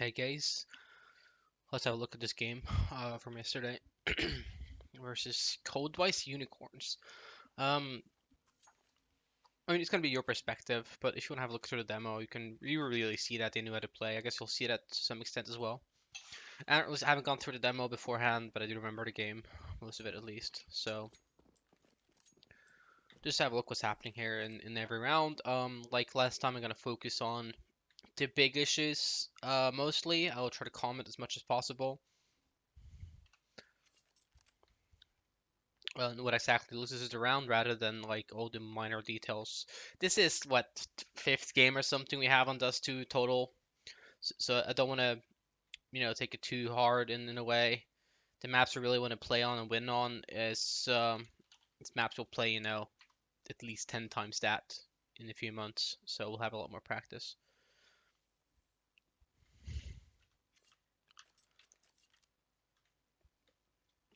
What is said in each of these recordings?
Hey guys, let's have a look at this game from yesterday versus Codewise Unicorns. Um, I mean, it's gonna be your perspective, but if you want to have a look through the demo, you really see that they knew how to play. I guess you'll see that to some extent as well. I haven't gone through the demo beforehand, but I do remember the game, most of it at least. So just have a look what's happening here in every round. Like last time, I'm gonna focus on the big issues mostly. I will try to comment as much as possible. What exactly loses the round rather than like all the minor details. This is what fifth game or something we have on Dust 2 total, so I don't want to take it too hard in a way. The maps I really want to play on and win on is maps we'll play at least 10 times that in a few months, so we'll have a lot more practice.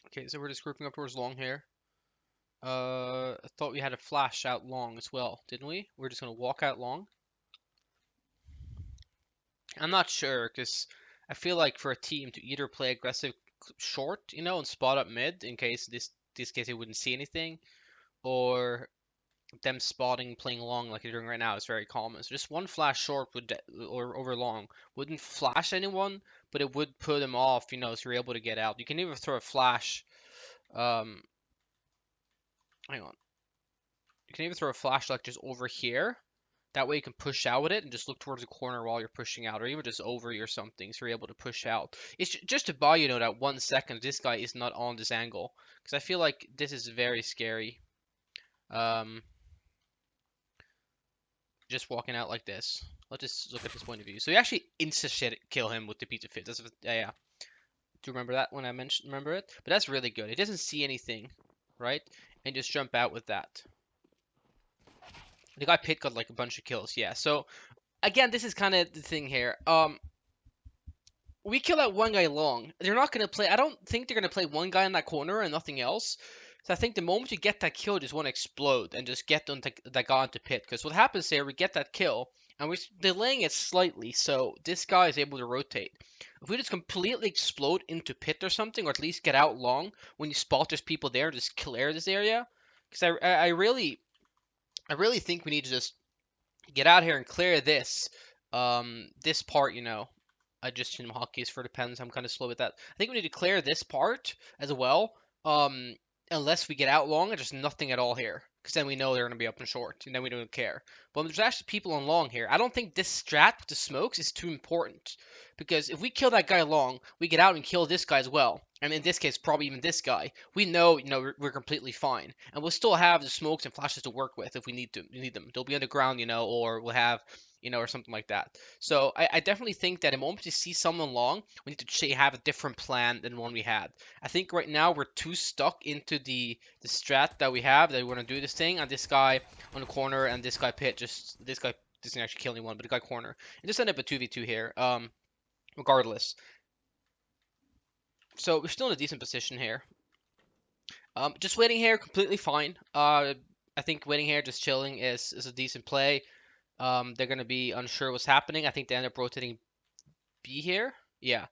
Okay, so we're just grouping up towards long here. I thought we had a flash out long as well, didn't we? We're just gonna walk out long. I'm not sure because I feel like for a team to either play aggressive short, and spot up mid in case this case they wouldn't see anything, or them spotting playing long like they're doing right now is very common. So just one flash short or over long wouldn't flash anyone, but it would put them off, so you're able to get out. You can either throw a flash, um, hang on, you can either throw a flash like just over here. That way you can push out with it and just look towards the corner while you're pushing out, or even just over you or something, so you're able to push out. It's just to buy that 1 second this guy is not on this angle, because I feel like this is very scary. Um, just walking out like this. Let's just look at this point of view. So you actually insta-shit kill him with the pizza fit. Yeah. Do you remember that when I remember it? But that's really good. He doesn't see anything, right? And just jump out with that. The guy Pit got like a bunch of kills, yeah. So again, this is kind of the thing here. We kill that one guy long. They're not going to play. I don't think they're going to play one guy in that corner and nothing else. So I think the moment you get that kill, you just want to explode and just get that guy into Pit. Because what happens here, we get that kill and we're delaying it slightly, so this guy is able to rotate. If we just completely explode into Pit or something, or at least get out long when you spot there's people there, just clear this area. Because I really think we need to just get out here and clear this part, I just hotkeys for depends. I'm kind of slow with that. I think we need to clear this part as well. Unless we get out long and just nothing at all here, because then we know they're gonna be up and short, and then we don't care. But there's actually people on long here. I don't think this strat with the smokes is too important, because if we kill that guy long, we get out and kill this guy as well. And in this case, probably even this guy. We know, we're completely fine, and we'll still have the smokes and flashes to work with if we need them. They'll be underground, or we'll have or something like that. So I definitely think that the moment you see someone long, we need to have a different plan than one we had. I think right now we're too stuck into the strat that we have, that we want to do this thing, and this guy on the corner and this guy Pit, this guy doesn't actually kill anyone, but the guy corner. And just end up a 2v2 here, regardless. So we're still in a decent position here. Just waiting here, completely fine. I think waiting here, just chilling is a decent play. They're going to be unsure what's happening. I think they end up rotating B here. Yeah.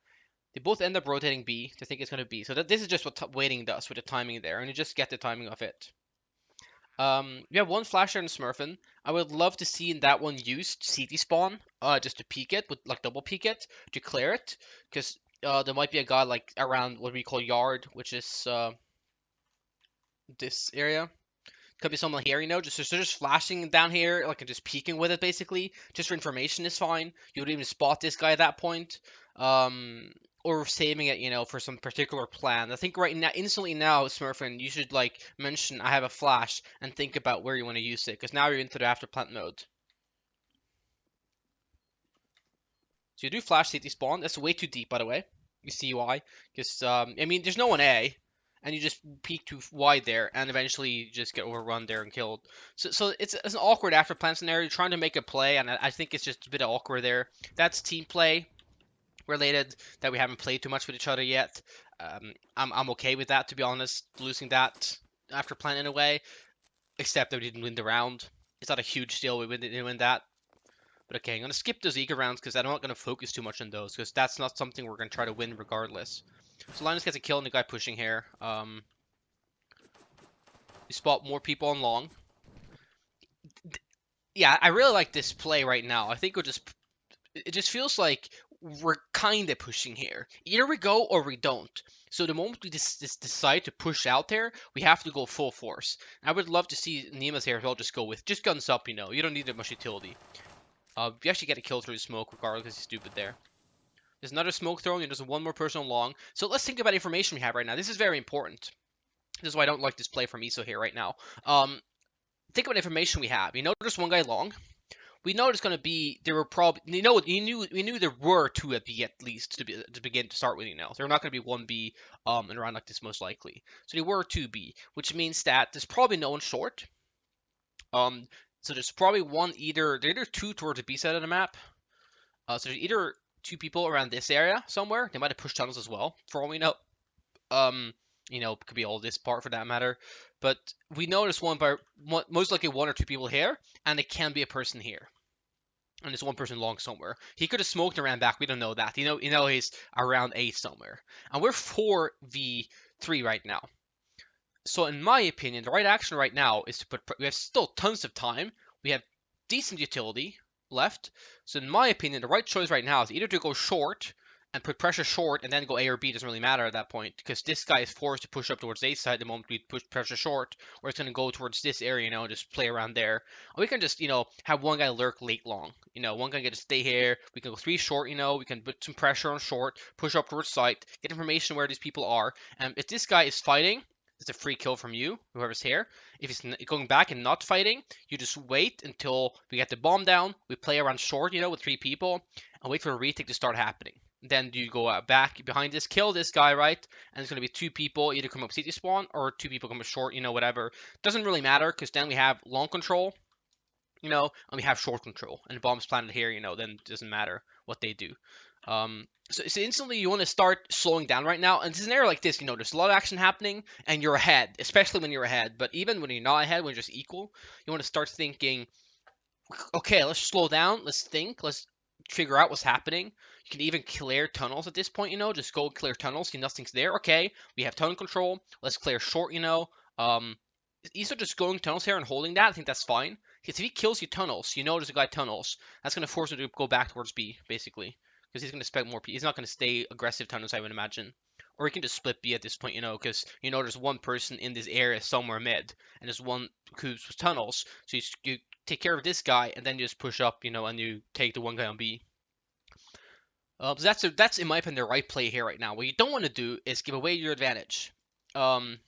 They both end up rotating B to think it's going to be. So this is just what waiting does with the timing there. And you just get the timing of it. We have one flasher and Smurfin. I would love to see in that one used CT spawn, just to peek it, with like double peek it, to clear it. Because there might be a guy like around what we call yard, which is this area. Could be someone here, just flashing down here, like, and just peeking with it, basically. Just for information is fine. You would even spot this guy at that point. Or saving it, for some particular plan. I think right now, instantly now, Smurfin, you should, like, mention, I have a flash, and think about where you want to use it, because now you're into the after plant mode. So you do flash CT spawn. That's way too deep, by the way. You see why. Because, I mean, there's no one A. And you just peek too wide there, and eventually you just get overrun there and killed. So it's an awkward after plan scenario. You're trying to make a play, and I think it's just a bit awkward there. That's team play related, that we haven't played too much with each other yet. I'm okay with that, to be honest, losing that after plan in a way, except that we didn't win the round. It's not a huge deal. We didn't win that. But okay, I'm going to skip those eco rounds because I'm not going to focus too much on those because that's not something we're going to try to win regardless. So Linus gets a kill on the guy pushing here. We spot more people on long. Yeah, I really like this play right now. I think it just feels like we're kind of pushing here. Either we go or we don't. So the moment we just decide to push out there, we have to go full force. I would love to see Nemas here as well just go with just guns up, you know. You don't need that much utility. You actually get a kill through the smoke regardless because he's stupid there. There's another smoke thrown, and there's one more person along. So let's think about information we have right now. This is very important. This is why I don't like this play from Iso here right now. Think about information we have. You know there's one guy long. We know there's going to be, there were probably, we knew there were 2 at B at least to begin to start with, you know. There are not going to be 1B and around like this most likely. So there were 2B, which means that there's probably no one short. So there's probably there are either 2 towards the B side of the map. So there's either 2 people around this area somewhere. They might have pushed tunnels as well, for all we know. You know, it could be all this part for that matter. But we know there's most likely 1 or 2 people here, and it can be a person here. And there's 1 person long somewhere. He could have smoked and ran back. We don't know that. You know he's around A somewhere. And we're 4v3 right now. So in my opinion, the right action right now is to we have still tons of time. We have decent utility left. So in my opinion, the right choice right now is either to go short and put pressure short and then go A or B. Doesn't really matter at that point because this guy is forced to push up towards A side the moment we push pressure short, or it's going to go towards this area, you know, and just play around there. Or we can just, you know, have one guy lurk late long. You know, one guy can just stay here. We can go 3 short, you know, we can put some pressure on short, push up towards site, get information where these people are. And if this guy is fighting, it's a free kill from you, whoever's here. If he's going back and not fighting, you just wait until we get the bomb down. We play around short, you know, with 3 people, and wait for a retake to start happening. Then you go back behind this, kill this guy, right? And it's going to be 2 people either come up city spawn or 2 people come up short, you know, whatever. Doesn't really matter because then we have long control, you know, and we have short control. And the bomb's planted here, you know, then it doesn't matter what they do. So instantly you want to start slowing down right now. And it's an area like this, you know, there's a lot of action happening and you're ahead, especially when you're ahead. But even when you're not ahead, when you're just equal, you want to start thinking, okay, let's slow down. Let's think. Let's figure out what's happening. You can even clear tunnels at this point, you know, just go clear tunnels. See, nothing's there. Okay, we have tunnel control. Let's clear short, you know. Either just going tunnels here and holding that, I think that's fine. Because if he kills you tunnels, you know there's a guy tunnels. That's going to force him to go back towards B, basically. Because he's going to expect more. He's not going to stay aggressive tunnels, I would imagine. Or he can just split B at this point, you know, because you know there's 1 person in this area somewhere mid, and there's 1 who's tunnels. So you take care of this guy, and then you just push up, you know, and you take the 1 guy on B. So that's in my opinion the right play here right now. What you don't want to do is give away your advantage. I'm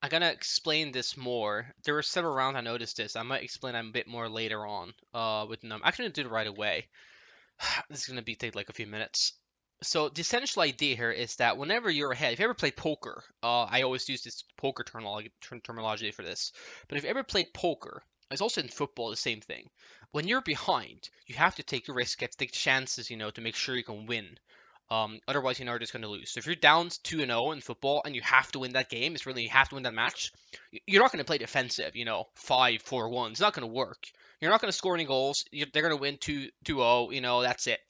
gonna explain this more. There were several rounds I noticed this. I might explain that a bit more later on. I'm actually gonna do it right away. This is gonna take like a few minutes. So the essential idea here is that whenever you're ahead, if you ever played poker, I always use this poker terminology for this. But if you ever played poker, it's also in football the same thing. When you're behind, you have to take risk, you have to take chances, you know, to make sure you can win. Otherwise, you know, you're just going to lose. So if you're down 2-0 in football and you have to win that game, it's really you have to win that match. You're not going to play defensive, you know, 5-4-1. It's not going to work. You're not going to score any goals. They're going to win 2-0. You know, that's it.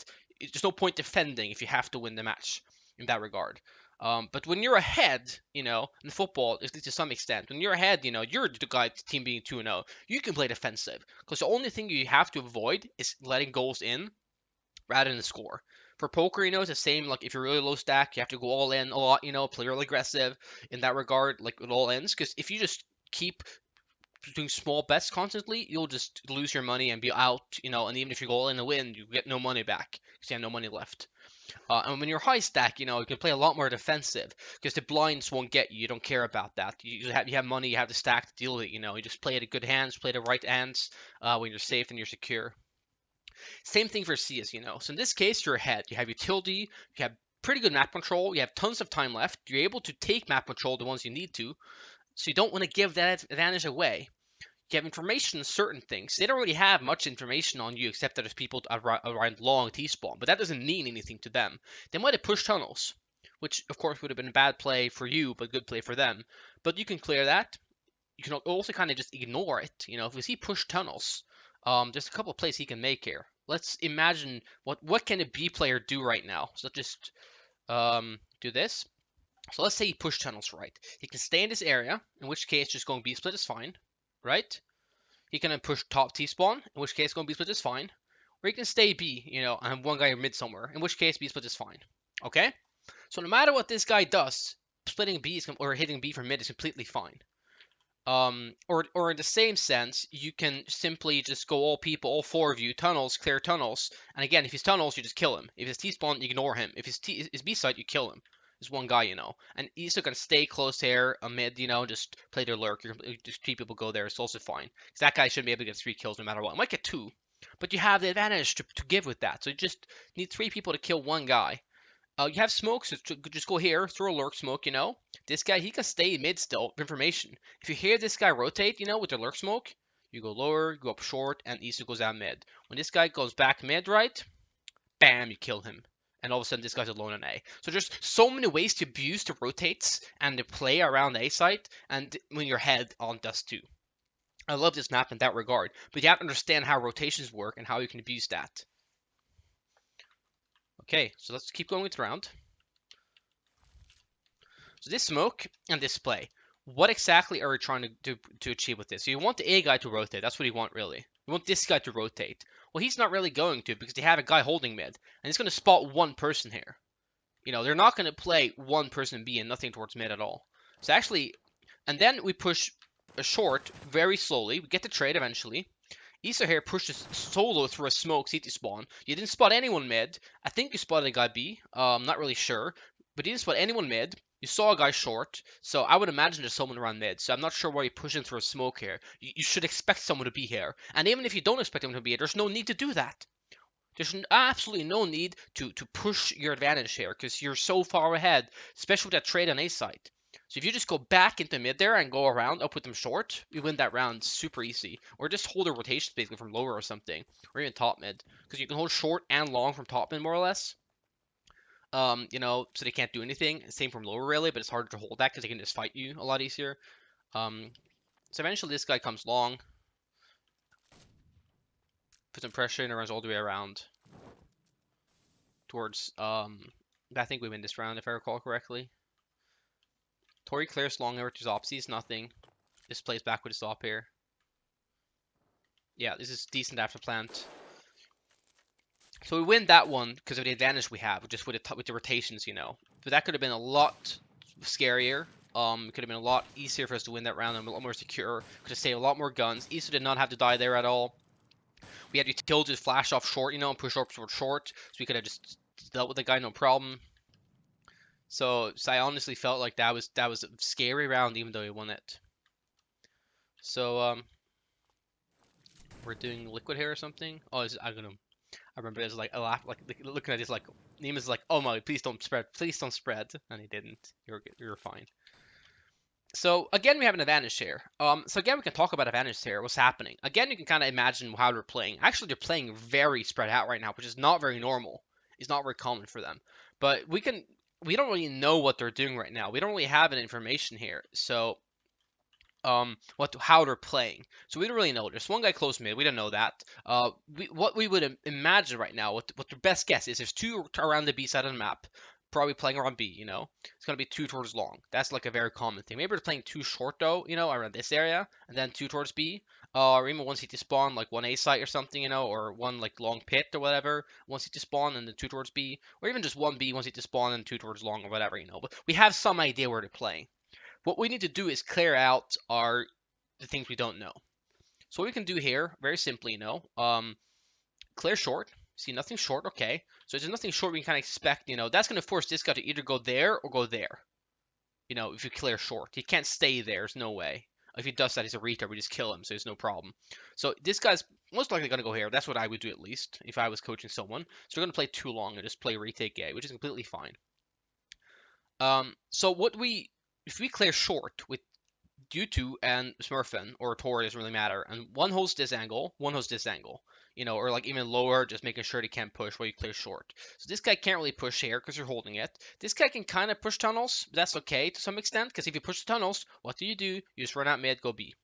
There's no point defending if you have to win the match in that regard. But when you're ahead, you know, in football, at least to some extent, when you're ahead, you know, you're the guy, the team being 2-0, you can play defensive. Because the only thing you have to avoid is letting goals in rather than score. For poker, you know, it's the same. Like, if you're really low stack, you have to go all in a lot, you know, play really aggressive in that regard, like with all ins. Because if you just keep doing small bets constantly, you'll just lose your money and be out, you know, and even if you go all in and win, you get no money back because you have no money left. And when you're high stack, you know, you can play a lot more defensive because the blinds won't get you. You don't care about that. You have money, you have the stack to deal with it, you know. You just play it at good hands, play the right hands when you're safe and you're secure. Same thing for CS, you know. So in this case, you're ahead. You have utility, you have pretty good map control, you have tons of time left. You're able to take map control the ones you need to. So you don't want to give that advantage away. You have information on certain things. They don't really have much information on you except that there's people around long T-spawn, but that doesn't mean anything to them. They might have pushed tunnels, which of course would have been a bad play for you, but good play for them. But you can clear that. You can also kind of just ignore it. You know, if we see push tunnels, There's a couple of plays he can make here. Let's imagine what can a B player do right now. So let's just do this. So let's say he push tunnels right. He can stay in this area, in which case just going B split is fine, right? He can then push top T spawn, in which case going B split is fine. Or he can stay B, you know, and have one guy mid somewhere, in which case B split is fine. Okay? So no matter what this guy does, splitting B is, or hitting B from mid is completely fine. Or in the same sense, you can simply just go all people, all four of you, tunnels, clear tunnels. And again, if he's tunnels, you just kill him. If it's T-spawn, you ignore him. If it's B-side, you kill him. There's one guy, you know. And he's still gonna stay close here, mid, you know, just play their lurk. Just keep people go there. It's also fine. Because that guy should be able to get 3 kills no matter what. He might get 2, but you have the advantage to give with that. So you just need 3 people to kill one guy. You have smoke, so just go here, throw a lurk smoke, you know. This guy, he can stay mid still, information. If you hear this guy rotate, you know, with the lurk smoke, you go lower, go up short, and Isu goes out mid. When this guy goes back mid, right, bam, you kill him. And all of a sudden, this guy's alone on A. So there's so many ways to abuse the rotates and the play around the A site, and when your head on dust too. I love this map in that regard, but you have to understand how rotations work and how you can abuse that. Okay, so let's keep going with the round. So this smoke and this play, what exactly are we trying to achieve with this? So you want the A guy to rotate. That's what you want, really. You want this guy to rotate. Well, he's not really going to because they have a guy holding mid, and he's going to spot one person here. You know, they're not going to play one person B and nothing towards mid at all. So actually, and then we push a short very slowly. We get the trade eventually. Issa here pushes solo through a smoke CT spawn. You didn't spot anyone mid. I think you spotted a guy B. I'm not really sure. But you didn't spot anyone mid. You saw a guy short. So I would imagine there's someone around mid. So I'm not sure why you're pushing through a smoke here. You should expect someone to be here. And even if you don't expect them to be here, there's no need to do that. There's absolutely no need to push your advantage here because you're so far ahead, especially with that trade on A side. So if you just go back into mid there and go around up with them short, you win that round super easy. Or just hold a rotation basically from lower or something, or even top mid, because you can hold short and long from top mid more or less. You know, so they can't do anything. Same from lower really, but it's harder to hold that because they can just fight you a lot easier. So eventually this guy comes long, put some pressure and it runs all the way around towards. I think we win this round if I recall correctly. Tori clears long over to Zop, sees nothing. Just plays back with his Zop here. Yeah, this is decent after plant. So we win that one because of the advantage we have, just with the rotations, you know. But that could have been a lot scarier. It could have been a lot easier for us to win that round and a lot more secure. Could have saved a lot more guns. Issa did not have to die there at all. We had to kill, just flash off short, you know, and push up towards short. So we could have just dealt with the guy, no problem. So I honestly felt like that was a scary round, even though we won it. So we're doing liquid here or something. Oh, I remember there's like a laugh, like looking at this, like Neema's like, oh my, please don't spread, and he didn't. You're fine. So again, we have an advantage here. So again, we can talk about advantage here. What's happening? Again, you can kind of imagine how they're playing. Actually, they're playing very spread out right now, which is not very normal. It's not very common for them. But we don't really know what they're doing right now. We don't really have any information here. So how they're playing. So we don't really know. There's one guy close mid. We don't know that. What we would imagine right now, what the best guess is, there's 2 around the B side of the map, probably playing around B. You know, it's gonna be 2 towards long. That's like a very common thing. Maybe they're playing 2 short though, you know, around this area, and then 2 towards B. Or even 1 CT spawn, like 1 A site or something, you know, or 1 like long pit or whatever, 1 CT spawn and then 2 towards B, or even just 1 B, 1 CT spawn and 2 towards long or whatever, you know. But we have some idea where they're playing. What we need to do is clear out the things we don't know. So what we can do here, very simply, you know, clear short. See nothing short, okay. So there's nothing short we can kind of expect, you know. That's going to force this guy to either go there or go there. You know, if you clear short. He can't stay there, there's no way. If he does that, he's a retard, we just kill him, so there's no problem. So this guy's most likely going to go here. That's what I would do at least, if I was coaching someone. So we're going to play too long and just play retake A, which is completely fine. So if we clear short with U2 and Smurfen or Tor, doesn't really matter, and one holds this angle, one holds this angle, you know, or like even lower, just making sure they can't push while you clear short. So this guy can't really push here because you're holding it. This guy can kind of push tunnels, but that's okay to some extent, because if you push the tunnels, what do? You just run out mid, go B.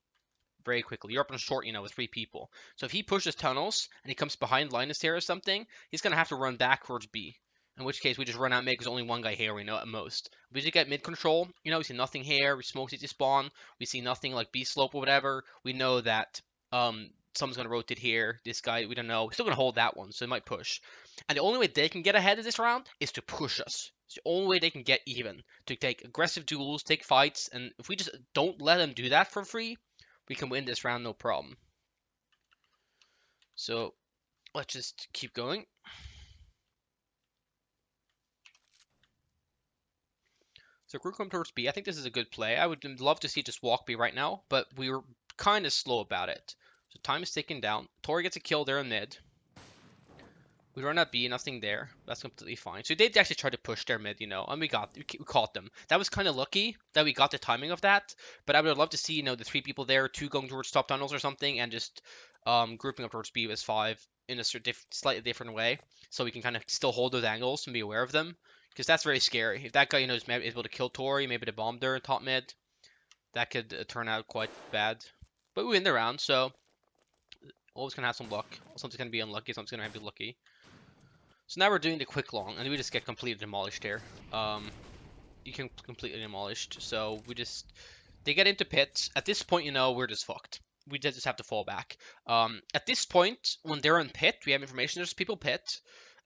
very quickly. You're up on short, you know, with 3 people. So if he pushes tunnels and he comes behind Linus here or something, he's gonna have to run back towards B. In which case we just run out mid because only one guy here we know at most. We just get mid control, you know, we see nothing here, we smoke CT spawn, we see nothing like B slope or whatever. We know that someone's gonna rotate here. This guy, we don't know. We're still gonna hold that one, so they might push. And the only way they can get ahead of this round is to push us. It's the only way they can get even. To take aggressive duels, take fights, and if we just don't let them do that for free, we can win this round no problem. So let's just keep going. So group come towards B. I think this is a good play. I would love to see just walk B right now, but we were kind of slow about it. So time is ticking down. Tori gets a kill there in mid. We run at B, nothing there. That's completely fine. So they actually tried to push their mid, you know, and we caught them. That was kind of lucky that we got the timing of that, but I would love to see, you know, the 3 people there, 2 going towards top tunnels or something, and just grouping up towards B as 5 in a slightly different way, so we can kind of still hold those angles and be aware of them. Because that's very scary. If that guy, you know, is able to kill Tori, maybe the bomb there in top mid, that could turn out quite bad. But we win the round, so always gonna have some luck. Something's gonna be unlucky, something's gonna be lucky. So now we're doing the quick long, and we just get completely demolished here. You can completely demolished. So they get into pit. At this point, you know, we're just fucked. We just have to fall back. At this point, when they're in pit, we have information. There's people pit.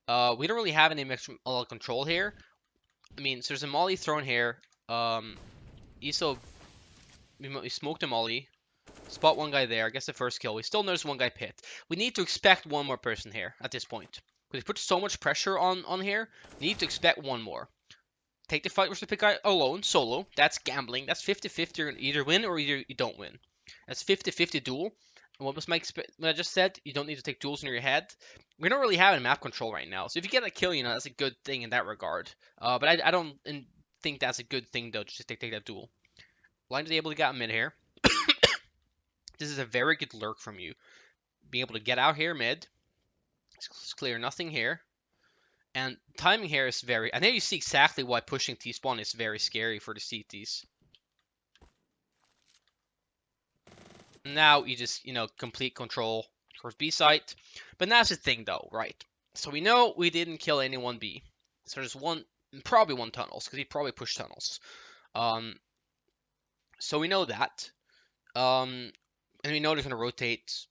We don't really have any control here. I mean, so there's a molly thrown here. Iso, we smoked a molly. Spot one guy there. I guess the first kill. We still notice one guy pit. We need to expect one more person here at this point. Because we put so much pressure on here, we need to expect one more. Take the fight versus the pit guy alone, solo. That's gambling. That's 50-50. You're gonna either win or you don't win. That's 50-50 duel. And what I just said, you don't need to take duels in your head. We don't really have any map control right now. So if you get a kill, you know, that's a good thing in that regard. But I don't think that's a good thing, though, just to take that duel. Blind is able to get mid here. This is a very good lurk from you. Being able to get out here mid. It's clear nothing here. And timing here is very... I know you see exactly why pushing T-spawn is very scary for the CTs. Now you just, you know, complete control towards B site. But that's the thing though, right? So we know we didn't kill anyone B. So there's probably one tunnels, because he probably pushed tunnels. So we know that. And we know they're going to rotate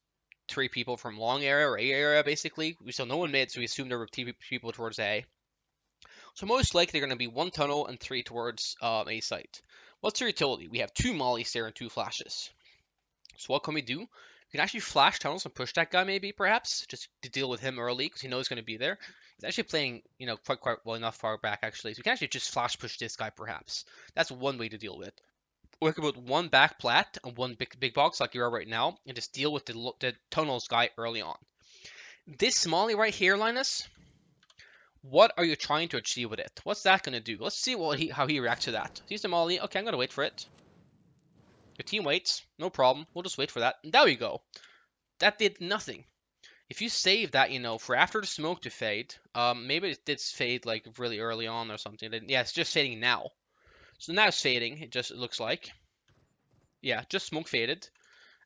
3 people from long area or A area, basically. We still know one mid, so we assume there were 3 people towards A. So most likely they're going to be 1 tunnel and 3 towards A site. What's the utility? We have 2 mollies there and 2 flashes. So what can we do? We can actually flash tunnels and push that guy maybe, perhaps, just to deal with him early, because he knows he's going to be there. He's actually playing, you know, quite well enough far back, actually. So we can actually just flash push this guy, perhaps. That's one way to deal with it. Or we can put 1 back plat and 1 big box, like you are right now, and just deal with the tunnels guy early on. This molly right here, Linus, what are you trying to achieve with it? What's that going to do? Let's see how he reacts to that. He's the molly. Okay, I'm going to wait for it. Your team waits, no problem. We'll just wait for that. And there we go. That did nothing. If you save that, you know, for after the smoke to fade, maybe it did fade like really early on or something. Yeah, it's just fading now. So now it's fading. It looks like. Yeah, just smoke faded.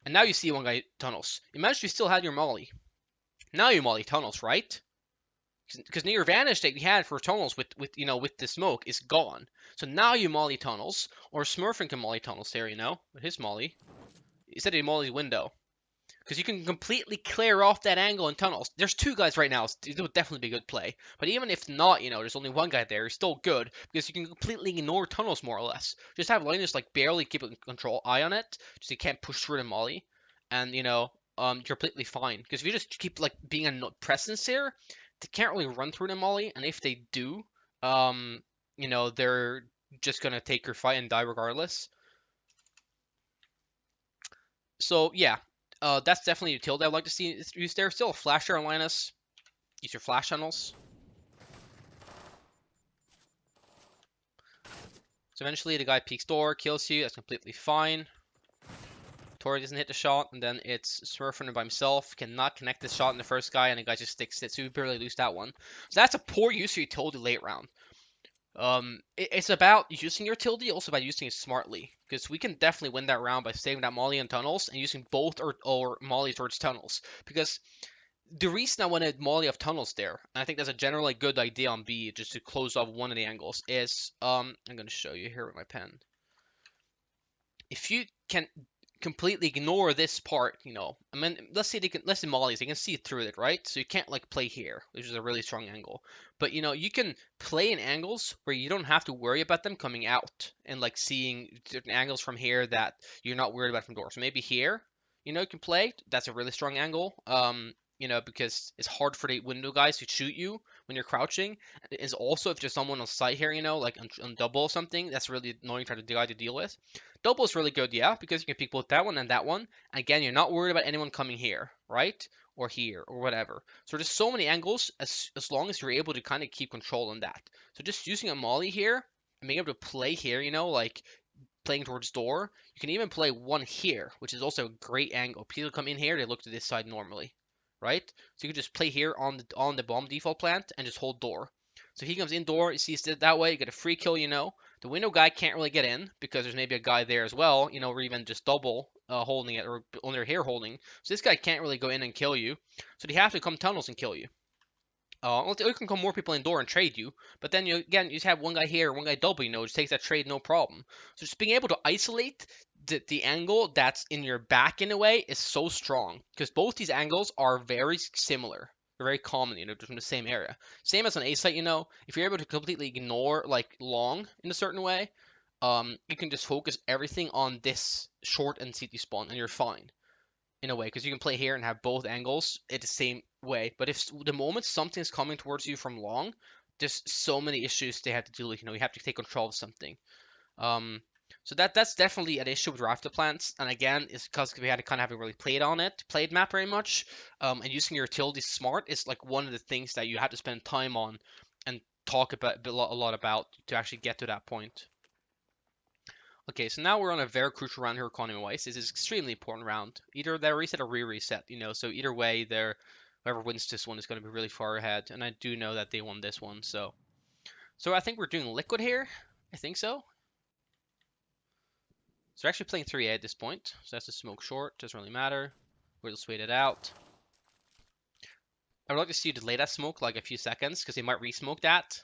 And now you see one guy tunnels. Imagine you still had your molly. Now you molly tunnels, right? Because your advantage that we had for tunnels with the smoke is gone. So now you molly tunnels, or Smurfing can molly tunnels there, you know, with his molly. Instead of molly's window. Because you can completely clear off that angle in tunnels. There's 2 guys right now, so it would definitely be a good play. But even if not, you know, there's only 1 guy there, it's still good. Because you can completely ignore tunnels more or less. Just have Linus like barely keep a control eye on it. So you can't push through the molly. And, you know, you're completely fine. Because if you just keep like being a presence here, they can't really run through the molly, and if they do, you know, they're just gonna take your fight and die regardless. So yeah, that's definitely a utility I'd like to see used there. Still a flasher on Linus. Use your flash tunnels. So eventually the guy peeks door, kills you. That's completely fine. Tori doesn't hit the shot, and then it's Smurfing by himself, cannot connect the shot in the first guy, and the guy just sticks it, so we barely lose that one. So that's a poor use of utility late round. It's about using your utility, also by using it smartly, because we can definitely win that round by saving that molly in tunnels and using both or molly towards tunnels. Because the reason I wanted molly of tunnels there, and I think that's a generally good idea on B, just to close off one of the angles, is I'm gonna show you here with my pen. If you can completely ignore this part, you know, I mean, let's say mollies, they can see through it, right? So you can't like play here, which is a really strong angle. But you know, you can play in angles where you don't have to worry about them coming out and like seeing certain angles from here that you're not worried about from door. So maybe here, you know, you can play. That's a really strong angle. You know, because it's hard for the window guys to shoot you when you're crouching. Is also if there's someone on site here, you know, like on double or something, that's really annoying for the guy to deal with. Double is really good, yeah, because you can pick both that one and that one. Again, you're not worried about anyone coming here, right? Or here, or whatever. So there's so many angles as long as you're able to kind of keep control on that. So just using a molly here and being able to play here, you know, like playing towards door. You can even play one here, which is also a great angle. People come in here, they look to this side normally, right? So you can just play here on the bomb default plant and just hold door. So he comes in door, he sees it that way, you get a free kill, you know. The window guy can't really get in because there's maybe a guy there as well, you know, or even just double holding it or under here holding. So this guy can't really go in and kill you. So they have to come tunnels and kill you. Well, there can come more people in door and trade you, but then you just have one guy here, one guy double, you know, just takes that trade no problem. So just being able to isolate the angle that's in your back in a way is so strong because both these angles are very similar. They're very common, you know, from the same area. Same as an A site, you know, if you're able to completely ignore like long in a certain way, you can just focus everything on this short and CT spawn and you're fine in a way because you can play here and have both angles in the same way. But if the moment something's coming towards you from long, there's so many issues they have to deal with. You know, you have to take control of something. Um, so that's definitely an issue with rafter plants. And again, it's because we had to kind of haven't really played map very much. And using your utility smart is like one of the things that you have to spend time on and talk about a lot about to actually get to that point. Okay, so now we're on a very crucial round here, economy-wise. This is extremely important round. Either they reset or re-reset, you know. So either way, whoever wins this one is going to be really far ahead. And I do know that they won this one, so I think we're doing liquid here. I think so. So we're actually playing 3A at this point. So that's a smoke short. Doesn't really matter. We'll just wait it out. I would like to see you delay that smoke like a few seconds because they might re-smoke that.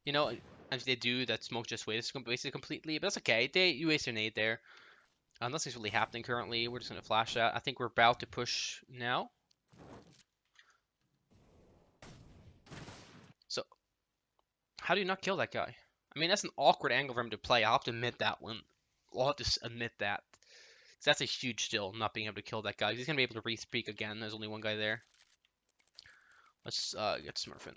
You know, and if they do, that smoke just wasted completely. But that's okay. You waste your nade there. Nothing's really happening currently. We're just going to flash that. I think we're about to push now. So, how do you not kill that guy? I mean, that's an awkward angle for him to play. I'll have to admit that one. I'll have to admit that. So that's a huge still, not being able to kill that guy. He's going to be able to re-speak again. There's only one guy there. Let's get Smurfing.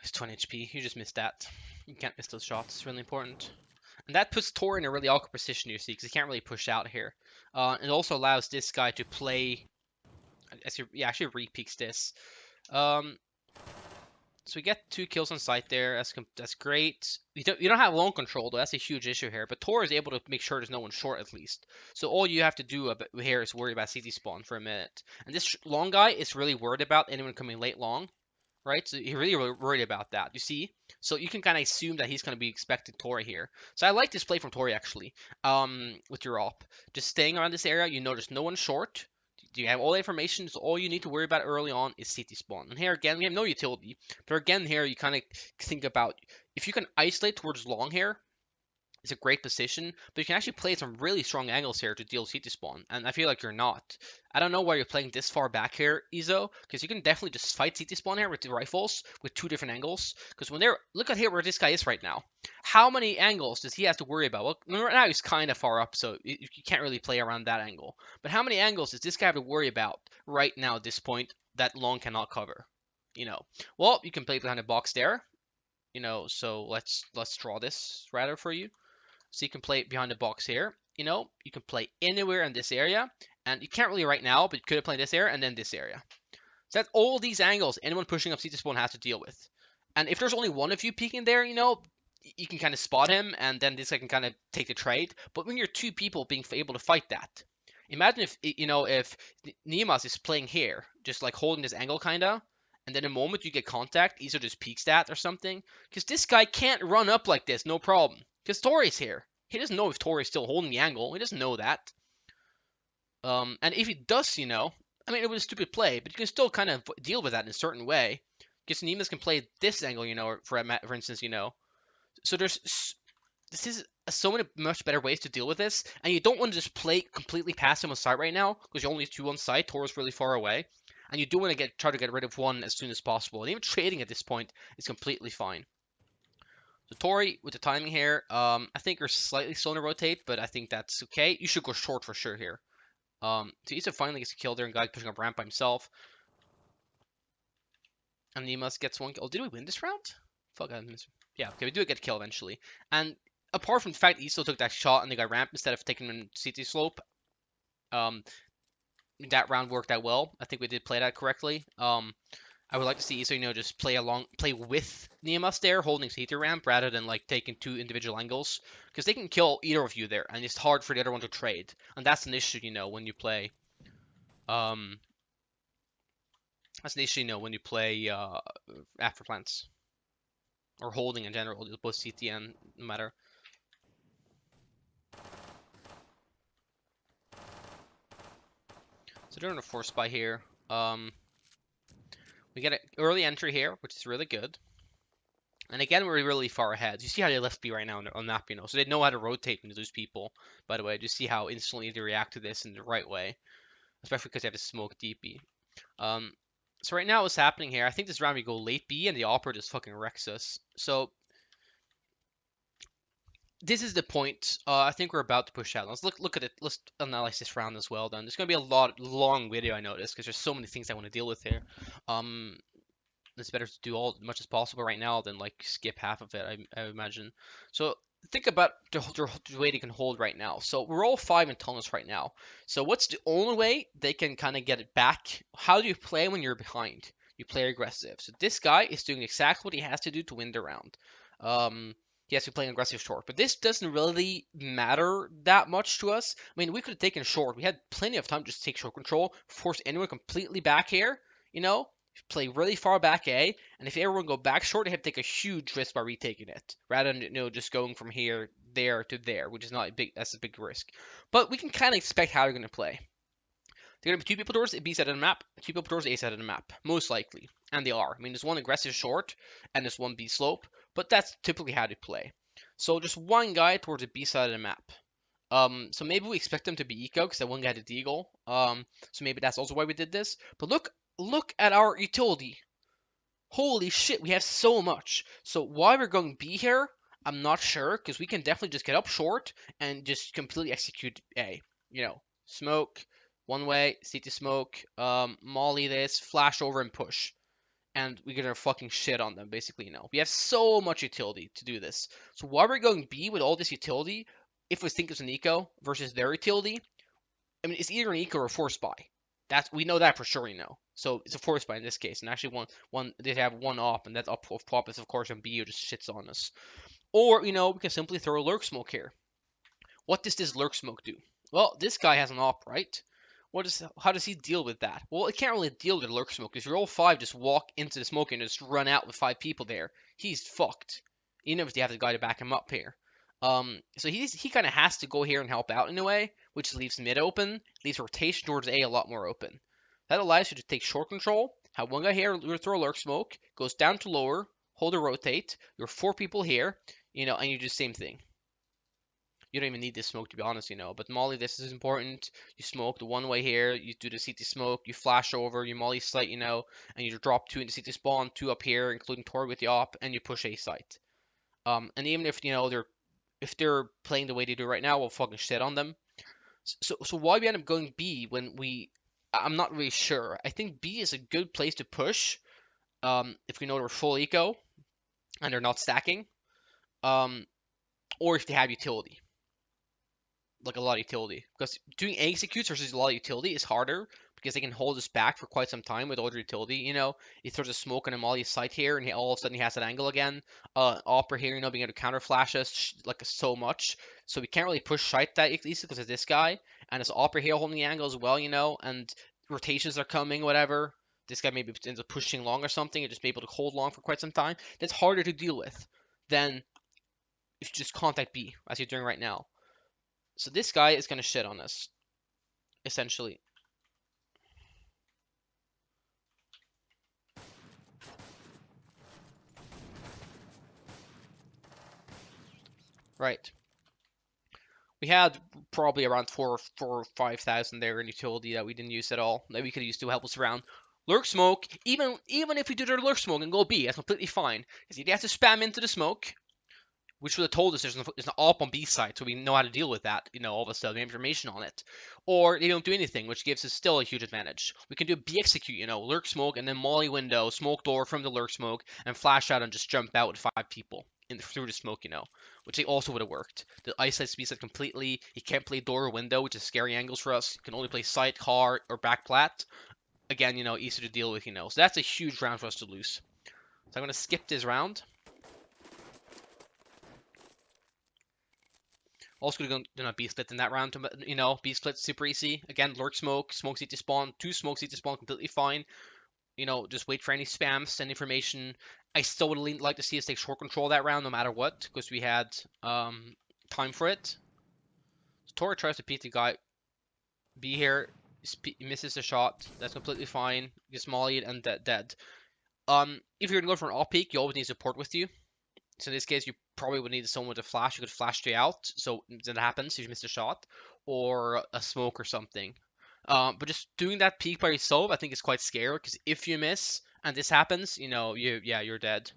He's 20 HP. You just missed that. You can't miss those shots. It's really important. And that puts Tor in a really awkward position, you see, because he can't really push out here. It also allows this guy to play... actually re-peaks this. So we get 2 kills on site there. That's great. You don't have lone control, though. That's a huge issue here. But Tor is able to make sure there's no one short, at least. So all you have to do here is worry about CT spawn for a minute. And this long guy is really worried about anyone coming late long. Right? So you're really worried about that. You see? So you can kind of assume that he's going to be expecting Tori here. So I like this play from Tori, actually, with your op. Just staying around this area, you know there's no one short. You have all the information, so all you need to worry about early on is CT spawn. And here again, we have no utility. But again, here you kind of think about, if you can isolate towards long here, it's a great position, but you can actually play some really strong angles here to deal CT spawn, and I feel like you're not. I don't know why you're playing this far back here, Izo, because you can definitely just fight CT spawn here with the rifles with 2 different angles, because when look at here where this guy is right now. How many angles does he have to worry about? Well, right now he's kind of far up, so you can't really play around that angle. But how many angles does this guy have to worry about right now at this point that long cannot cover? You know, well, you can play behind the box there. You know, so let's draw this rather for you. So you can play behind the box here. You know, you can play anywhere in this area. And you can't really right now, but you could have played this area and then this area. So that's all these angles anyone pushing up CT spawn has to deal with. And if there's only one of you peeking there, you know, you can kind of spot him, and then this guy can kind of take the trade. But when you're two people being able to fight that, imagine if if Niemas is playing here, just like holding this angle kinda, and then the moment you get contact, Iso just peeks that or something. Because this guy can't run up like this, no problem. Because Tori's here. He doesn't know if Tori's still holding the angle. He doesn't know that. And if he does, I mean, it was a stupid play, but you can still kind of deal with that in a certain way. Because Niemas can play this angle, for instance, So this is so many much better ways to deal with this, and you don't want to just play completely past him on site right now because you're only two on site. Toro's really far away, and you do want to try to get rid of one as soon as possible. And even trading at this point is completely fine. So Tori with the timing here, I think you're slightly slow to rotate, but I think that's okay. You should go short for sure here. So Isa finally gets a kill there, and guy pushing up ramp by himself. And Niemas gets one kill. Oh, did we win this round? Fuck, I missed. Yeah, okay, we do get a kill eventually. And apart from the fact Iso took that shot and they got ramp instead of taking him in CT slope, that round worked out well. I think we did play that correctly. I would like to see Iso, just play with Niemas there, holding CT ramp rather than like taking two individual angles, because they can kill either of you there, and it's hard for the other one to trade, and that's an issue, when you play. That's an issue, when you play after plants or holding in general, both CT and no matter. So they're in a force buy here. We get an early entry here, which is really good. And again, we're really far ahead. You see how they left B right now on map, so they know how to rotate into those people. By the way, just see how instantly they react to this in the right way, especially because they have to smoke deep B. So right now, what's happening here? I think this round we go late B, and the Opera just fucking wrecks us. So this is the point. I think we're about to push out. Let's look at it. Let's analyze this round as well. Then there's gonna be a long video, I noticed, because there's so many things I want to deal with here. It's better to do as much as possible right now than like skip half of it, I imagine. So think about the way they can hold right now. So we're all 5 in tunnels right now. So what's the only way they can kind of get it back? How do you play when you're behind? You play aggressive. So this guy is doing exactly what he has to do to win the round. He has to play aggressive short, but this doesn't really matter that much to us. I mean, we could have taken short. We had plenty of time to just take short control, force anyone completely back here, play really far back A, and if everyone go back short, they have to take a huge risk by retaking it, rather than just going from here, there to there, which is not a big. That's a big risk. But we can kind of expect how they're going to play. They're going to be 2 people towards the B side of the map, 2 people towards the A side of the map, most likely, and they are. I mean, there's one aggressive short, and there's one B slope, but that's typically how they play. So just one guy towards the B side of the map. So maybe we expect them to be eco because that one guy had a deagle. So maybe that's also why we did this. But look at our utility. Holy shit, we have so much. So why we're going B here, I'm not sure, because we can definitely just get up short and just completely execute A. Smoke, one way, CT smoke, molly this, flash over and push. And we're gonna fucking shit on them, basically, We have so much utility to do this. So why we're going B with all this utility, if we think it's an eco versus their utility, I mean, it's either an eco or a force buy. We know that for sure, So it's a force buy in this case, and actually one they have one op, and that op of pop is of course on B who just shits on us. Or we can simply throw a lurk smoke here. What does this lurk smoke do? Well, this guy has an op, right? How does he deal with that? Well, it can't really deal with lurk smoke because you're all 5 just walk into the smoke and just run out with 5 people there. He's fucked. Even if they have the guy to back him up here. So he kind of has to go here and help out in a way, which leaves mid open, leaves rotation towards A a lot more open. That allows you to take short control, have one guy here throw a lurk smoke, goes down to lower, hold a rotate, you're 4 people here, and you do the same thing. You don't even need this smoke to be honest, but molly this is important. You smoke the one way here, you do the CT smoke, you flash over, you molly site, and you drop 2 into CT spawn, 2 up here, including Tor with the op, and you push A site. And even if they're playing the way they do right now, we'll fucking shit on them. So why we end up going B when I'm not really sure. I think B is a good place to push if we know they're full eco and they're not stacking, or if they have utility, like a lot of utility. Because doing A executes versus a lot of utility is harder, because they can hold us back for quite some time with older utility. You know, he throws a smoke on a molly site here, and all of a sudden he has that angle again. Opera here, you know, being able to counter flash us like so much, so we can't really push site that easily because of this guy, and it's Opera here holding the angle as well, you know, and rotations are coming, whatever. This guy maybe ends up pushing long or something, and just be able to hold long for quite some time. That's harder to deal with than if you just contact B, as you're doing right now. So this guy is going to shit on us, essentially. Right. We had probably around 4 or 5,000 there in utility that we didn't use at all, that we could use to help us around. Lurk smoke, even if we do their lurk smoke and go B, that's completely fine. Because you have to spam into the smoke, which would have told us there's an op on B side, so we know how to deal with that, you know, all of a sudden, we have information on it. Or they don't do anything, which gives us still a huge advantage. We can do B execute, you know, lurk smoke, and then molly window, smoke door from the lurk smoke, and flash out and just jump out with 5 people through the smoke, you know, which also would have worked. The eyesight speeds it completely. He can't play door or window, which is scary angles for us. He can only play sight, car, or back plat. Again, you know, easy to deal with, you know. So that's a huge round for us to lose. So I'm going to skip this round. Also going to go B split in that round, you know, B split super easy. Again, lurk smoke, smoke seed to spawn, 2 smoke seed to spawn, completely fine. You know, just wait for any spams, send information. I still would like to see us take short control that round no matter what, because we had time for it. So Tora tries to peek the guy B here, misses the shot. That's completely fine. Gets mollied and dead. If you're gonna go for an off peek, you always need support with you. So in this case, you probably would need someone with a flash. You could flash straight out, so that happens if you miss a shot, or a smoke or something. But just doing that peek by yourself, I think is quite scary, because if you miss and this happens, you know, you're dead.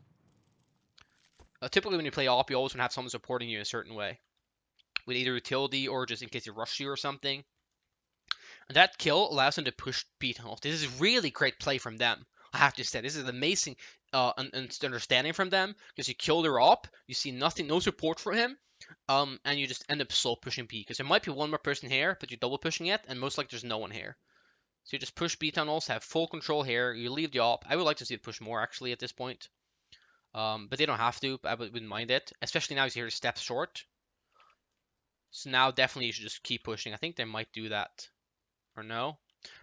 Typically, when you play op, you always want to have someone supporting you in a certain way, with either utility or just in case you rush you or something. And that kill allows them to push B tunnels. This is really great play from them. I have to say, this is amazing understanding from them, because you kill their op, you see nothing, no support for him, and you just end up slow pushing B, because there might be one more person here, but you're double pushing it, and most likely there's no one here. So you just push B tunnels, have full control here, you leave the op. I would like to see it push more, actually, at this point. But they don't have to, I wouldn't mind it, especially now he's here steps short. So now definitely you should just keep pushing. I think they might do that. Or no?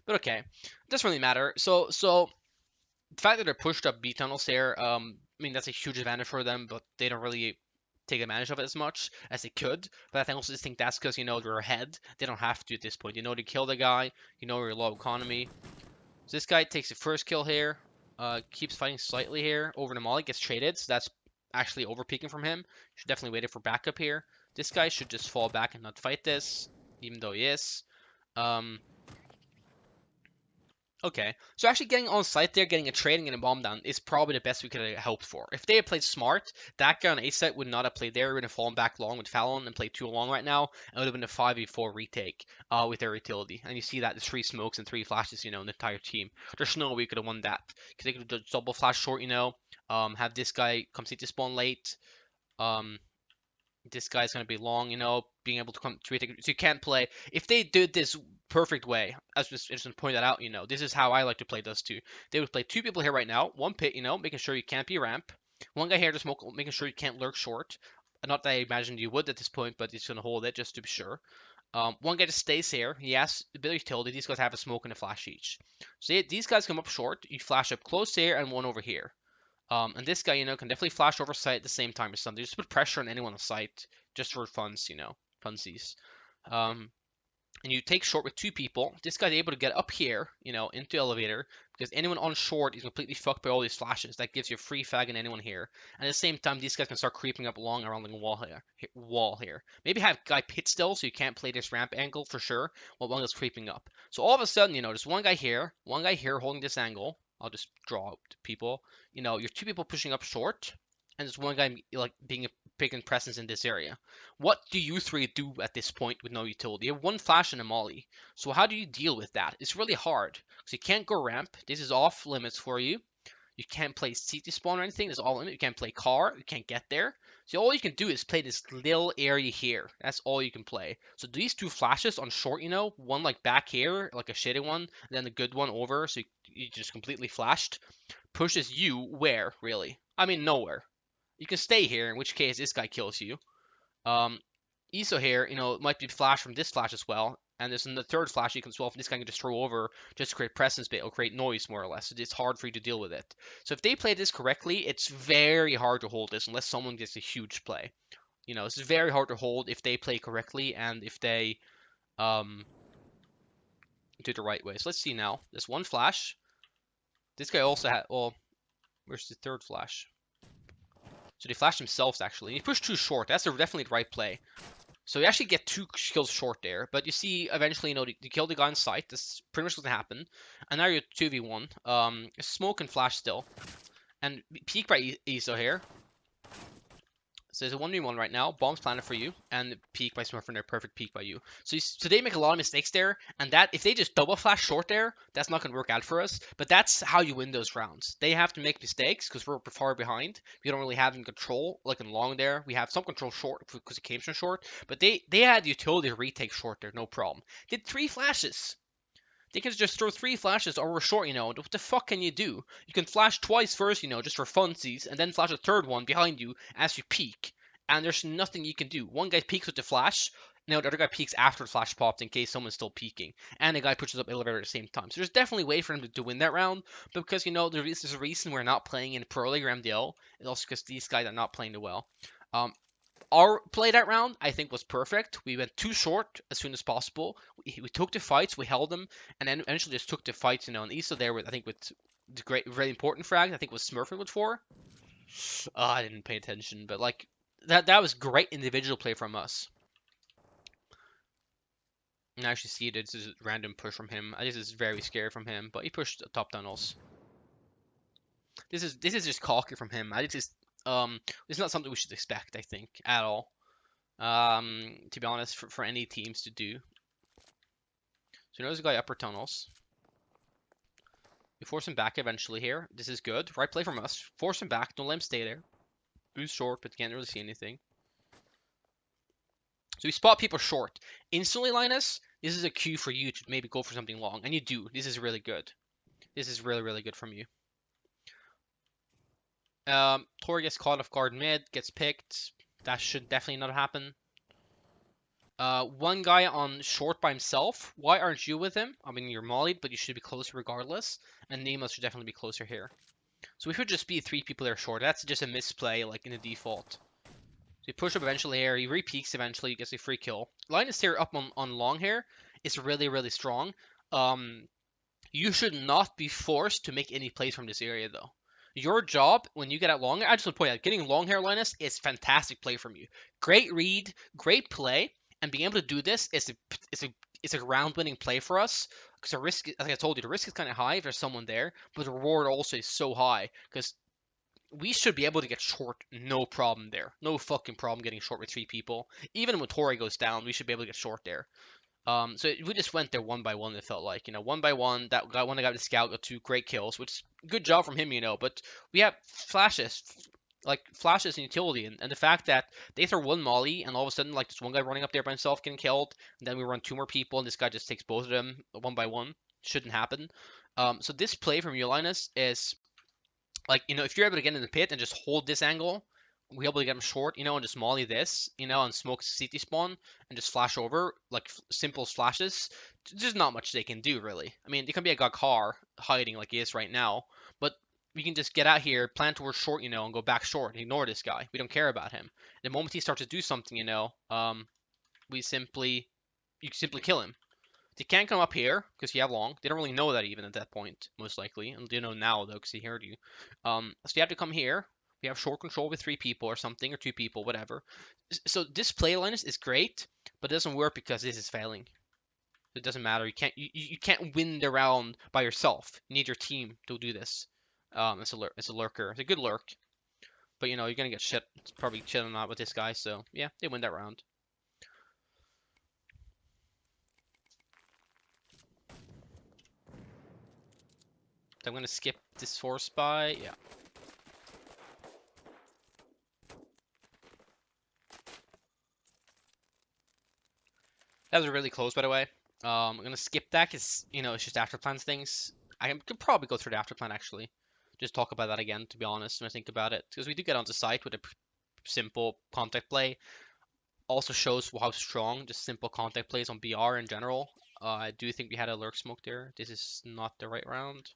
But okay. It doesn't really matter. So the fact that they're pushed up B tunnels there, I mean, that's a huge advantage for them, but they don't really take advantage of it as much as they could. But I also just think that's because, you know, they're ahead. They don't have to at this point. You know to kill the guy. You know you're low economy. So this guy takes the first kill here. Keeps fighting slightly here. Over to Molly. Gets traded. So that's actually over peeking from him. Should definitely wait for backup here. This guy should just fall back and not fight this, even though he is. Okay, so actually getting on site there, getting a trade and getting a bomb down is probably the best we could have hoped for. If they had played smart, that guy on A site would not have played there. He would have fallen back long with Fallon and played too long right now, and it would have been a 5v4 retake with their utility. And you see that there's 3 smokes and 3 flashes, you know, in the entire team. There's no way we could have won that, because they could have double flash short, you know, have this guy come see to spawn late. This guy's going to be long, you know, being able to come to retake. So you can't play. If they did this perfect way, as just point that out, you know, this is how I like to play Dust 2. They would play 2 people here right now, 1 pit, you know, making sure you can't be ramp. 1 guy here to smoke, making sure you can't lurk short. Not that I imagined you would at this point, but he's going to hold it just to be sure. 1 guy just stays here. He has a bit of utility. These guys have a smoke and a flash each. So these guys come up short. You flash up close here and 1 over here. And this guy, you know, can definitely flash over site at the same time or something. Just put pressure on anyone on site, just for funds, you know, funsies. And you take short with 2 people. This guy's able to get up here, you know, into elevator, because anyone on short is completely fucked by all these flashes. That gives you a free fag and anyone here. And at the same time, these guys can start creeping up along around the wall here. Maybe have guy pit still, so you can't play this ramp angle for sure, while 1 is creeping up. So all of a sudden, you know, there's 1 guy here holding this angle. I'll just draw out people. You know, you're 2 people pushing up short, and there's 1 guy like being a big presence in this area. What do you 3 do at this point with no utility? You have 1 flash and a molly. So how do you deal with that? It's really hard, because you can't go ramp. This is off limits for you. You can't play CT spawn or anything. There's all limit. You can't play car. You can't get there. So all you can do is play this little area here. That's all you can play. So these two flashes on short, you know, one like back here, like a shitty one, and then the good one over, so you just completely flashed, pushes you where, really? I mean, nowhere. You can stay here, in which case this guy kills you. ISO here, you know, might be flash from this flash as well. And there's the third flash you can swap, and this guy can just throw over just to create presence bait or create noise, more or less. So it's hard for you to deal with it. So if they play this correctly, it's very hard to hold this unless someone gets a huge play. You know, it's very hard to hold if they play correctly and if they do it the right way. So let's see now. There's one flash. This guy also had, well, where's the third flash? So they flashed themselves, actually. He pushed too short. That's definitely the right play. So you actually get 2 kills short there, but you see eventually, you know, you kill the guy on sight. That's pretty much going to happen. And now you're 2v1. Smoke and flash still. And peek by ISO here. So there's a 1v1 right now. Bombs planted for you, and peek by Smurf, and they're perfect peek by you. So they make a lot of mistakes there, and that if they just double flash short there, that's not going to work out for us. But that's how you win those rounds. They have to make mistakes because we're far behind. We don't really have any control, like in long there. We have some control short because it came from short, but they had the utility to retake short there, no problem. Did 3 flashes. They can just throw 3 flashes over short, you know. What the fuck can you do? You can flash twice first, you know, just for funsies, and then flash a third one behind you as you peek. And there's nothing you can do. One guy peeks with the flash, now the other guy peeks after the flash popped in case someone's still peeking. And the guy pushes up elevator at the same time. So there's definitely a way for him to win that round. But because, you know, there's a reason we're not playing in Pro League or MDL. It's also because these guys are not playing it well. Our play that round, I think, was perfect. We went too short as soon as possible. We took the fights, we held them, and then eventually just took the fights, you know. And ISO there, with I think with the great, really important frag, I think was Smurfing with 4. I didn't pay attention, but like that was great individual play from us. And I actually see this is a random push from him. I think this is very scary from him, but he pushed top tunnels. This is just cocky from him. I think this it's not something we should expect, I think, at all. To be honest, for any teams to do. So there's a guy upper tunnels. We force him back eventually here. This is good. Right play from us. Force him back. Don't let him stay there. Boost short, but can't really see anything. So we spot people short. Instantly, Linus, this is a cue for you to maybe go for something long. And you do. This is really good. This is really, really good from you. Tori gets caught off guard mid, gets picked. That should definitely not happen. One guy on short by himself. Why aren't you with him? I mean, you're mollied, but you should be closer regardless. And Nemos should definitely be closer here. So we should just be 3 people there short. That's just a misplay, like in the default. So you push up eventually here. He re-peeks eventually. He gets a free kill. Linus here up on long here is really, really strong. You should not be forced to make any plays from this area, though. Your job when you get out long, I just want to point out, getting long hair, Linus, is fantastic play from you. Great read, great play, and being able to do this is a round-winning play for us. Because the risk, like I told you, the risk is kind of high if there's someone there, but the reward also is so high. Because we should be able to get short, no problem there. No fucking problem getting short with 3 people. Even when Tori goes down, we should be able to get short there. So we just went there 1 by 1. It felt like, you know, 1 by 1. That guy, one guy with the scout got 2 great kills, which good job from him, you know. But we have flashes, like flashes and utility, and the fact that they throw 1 molly and all of a sudden, like, this one guy running up there by himself getting killed, and then we run 2 more people, and this guy just takes both of them 1 by 1. Shouldn't happen. So this play from you, Linus, is like, you know, if you're able to get in the pit and just hold this angle, we're able to get them short, you know, and just molly this, you know, and smoke CT spawn and just flash over, like simple flashes. There's not much they can do, really. I mean, they can be a Gakar hiding like he is right now, but we can just get out here, plant towards short, you know, and go back short and ignore this guy. We don't care about him. The moment he starts to do something, you know, you simply kill him. They can't come up here because you have long. They don't really know that even at that point, most likely. And they know now, though, because he heard you. So you have to come here. We have short control with 3 people or something, or 2 people, whatever. So this play, Linus, is great, but it doesn't work because this is failing. It doesn't matter. You can't win the round by yourself. You need your team to do this. It's a lurker. It's a good lurk. But, you know, you're going to get shit. It's probably shit on that with this guy. So, yeah, they win that round. I'm gonna skip this force by. Yeah. That was really close, by the way. I'm gonna skip that because it's just after plans things. I could probably go through the after plan actually. Just talk about that again, to be honest, when I think about it, because we do get onto site with a simple contact play. Also shows how strong just simple contact plays on BR in general. I do think we had a lurk smoke there. This is not the right round.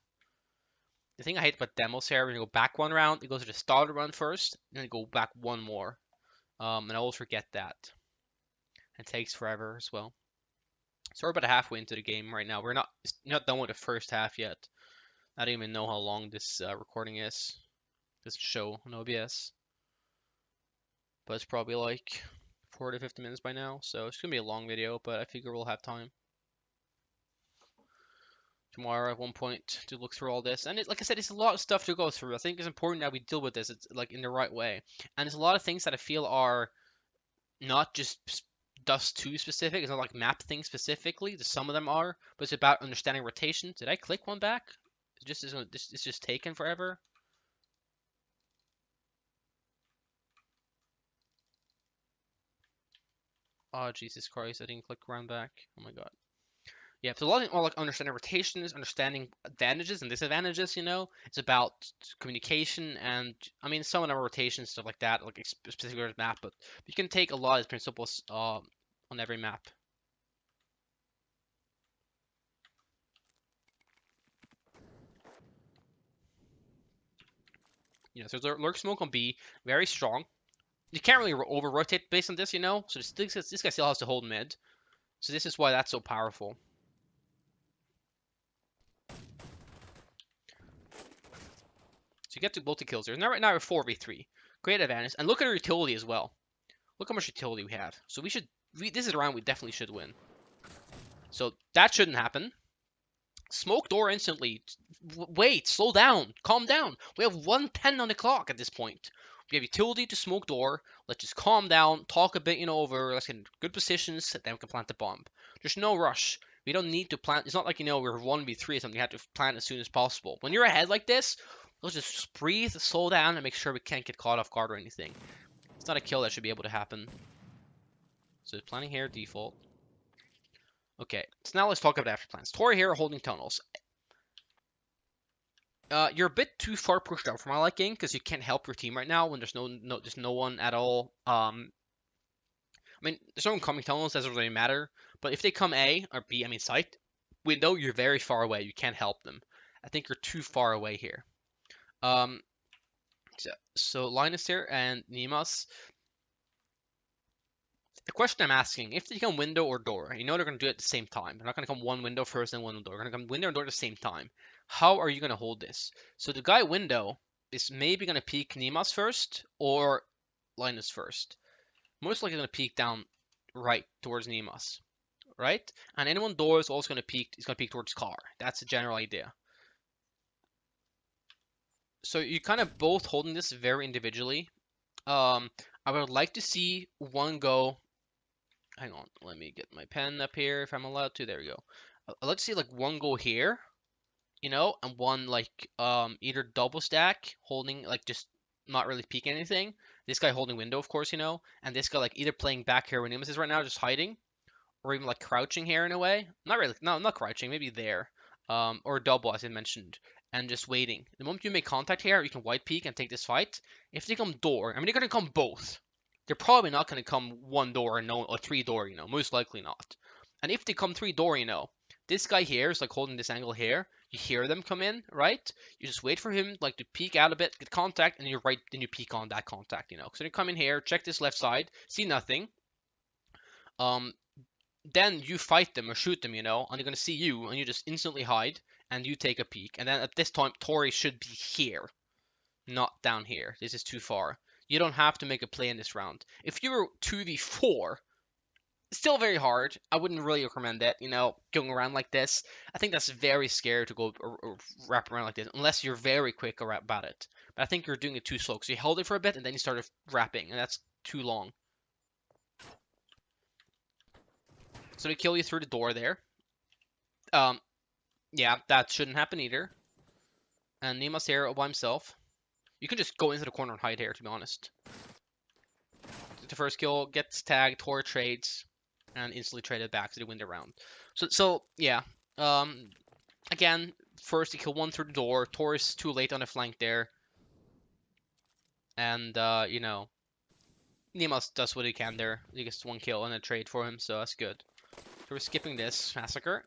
The thing I hate about demos here, when you go back one round, it goes to the starter run first, and then go back one more. And I always forget that. It takes forever as well. So we're about halfway into the game right now. We're not done with the first half yet. I don't even know how long this recording is. This show on OBS. But it's probably like 40 to 50 minutes by now. So it's going to be a long video, but I figure we'll have time tomorrow at one point to look through all this. And like I said, it's a lot of stuff to go through. I think it's important that we deal with this. It's like in the right way. And there's a lot of things that I feel are not just Dust 2 specific. It's not like map things specifically. Some of them are, but it's about understanding rotation. Did I click one back? It's just taken forever. Oh Jesus Christ! I didn't click round back. Oh my God. Yeah, so a lot more like understanding rotations, understanding advantages and disadvantages. It's about communication, and I mean some of them are rotations, stuff like that, like specific map. But you can take a lot of principles on every map. So the lurk smoke on B, very strong. You can't really over rotate based on this, So this guy still has to hold mid. So this is why that's so powerful. So you get to multi-kills there. Now right now we're 4v3. Great advantage. And look at our utility as well. Look how much utility we have. So this is a round we definitely should win. So that shouldn't happen. Smoke door instantly. Wait, slow down. Calm down. We have 110 on the clock at this point. We have utility to smoke door. Let's just calm down, talk a bit, over. Let's get in good positions, then we can plant the bomb. There's no rush. We don't need to plant. It's not like, we're 1v3 or something. You have to plant as soon as possible. When you're ahead like this, let's just breathe, slow down, and make sure we can't get caught off guard or anything. It's not a kill that should be able to happen. So planning here, default. Okay, so now let's talk about after plans. Tori here holding tunnels. You're a bit too far pushed out for my liking because you can't help your team right now when there's no one at all. I mean, there's no one coming tunnels, doesn't really matter. But if they come A or B, I mean site window, you're very far away. You can't help them. I think you're too far away here. So Linus here and Nemas. The question I'm asking, if they come window or door, they're going to do it at the same time. They're not going to come one window first and one door. They're going to come window and door at the same time. How are you going to hold this? So the guy window is maybe going to peek Nemas first or Linus first. Most likely going to peek down right towards Nemas, right? And anyone door is also going to peek. Is going to peek towards car. That's the general idea. So you kind of both holding this very individually. I would like to see one go. Hang on, let me get my pen up here if I'm allowed to. There we go. I'd like to see like one go here, and one like either double stack holding like just not really peeking anything. This guy holding window, of course, and this guy like either playing back here when Nimbus is right now, just hiding, or even like crouching here in a way. Not really, no, not crouching, maybe there, or double as I mentioned, and just waiting. The moment you make contact here, you can white peek and take this fight. If they come door, I mean they're gonna come both. They're probably not going to come one door and or three door, most likely not. And if they come three door, this guy here is like holding this angle here. You hear them come in, right? You just wait for him like to peek out a bit, get contact, and then you peek on that contact, So you come in here, check this left side, see nothing. Then you fight them or shoot them, and they're gonna see you, and you just instantly hide, and you take a peek. And then at this time, Tori should be here, not down here. This is too far. You don't have to make a play in this round. If you were 2v4, still very hard. I wouldn't really recommend it, going around like this. I think that's very scary to go or wrap around like this, unless you're very quick about it. But I think you're doing it too slow, because you held it for a bit, and then you started wrapping, and that's too long. So they kill you through the door there. Yeah, that shouldn't happen either. And Neema's here all by himself. You can just go into the corner and hide here, to be honest. The first kill gets tagged, Tor trades, and instantly traded back so they win the round. So yeah. Again, first you kill one through the door. Tor is too late on the flank there. And, you know, Neema does what he can there. He gets one kill and a trade for him, so that's good. So we're skipping this massacre.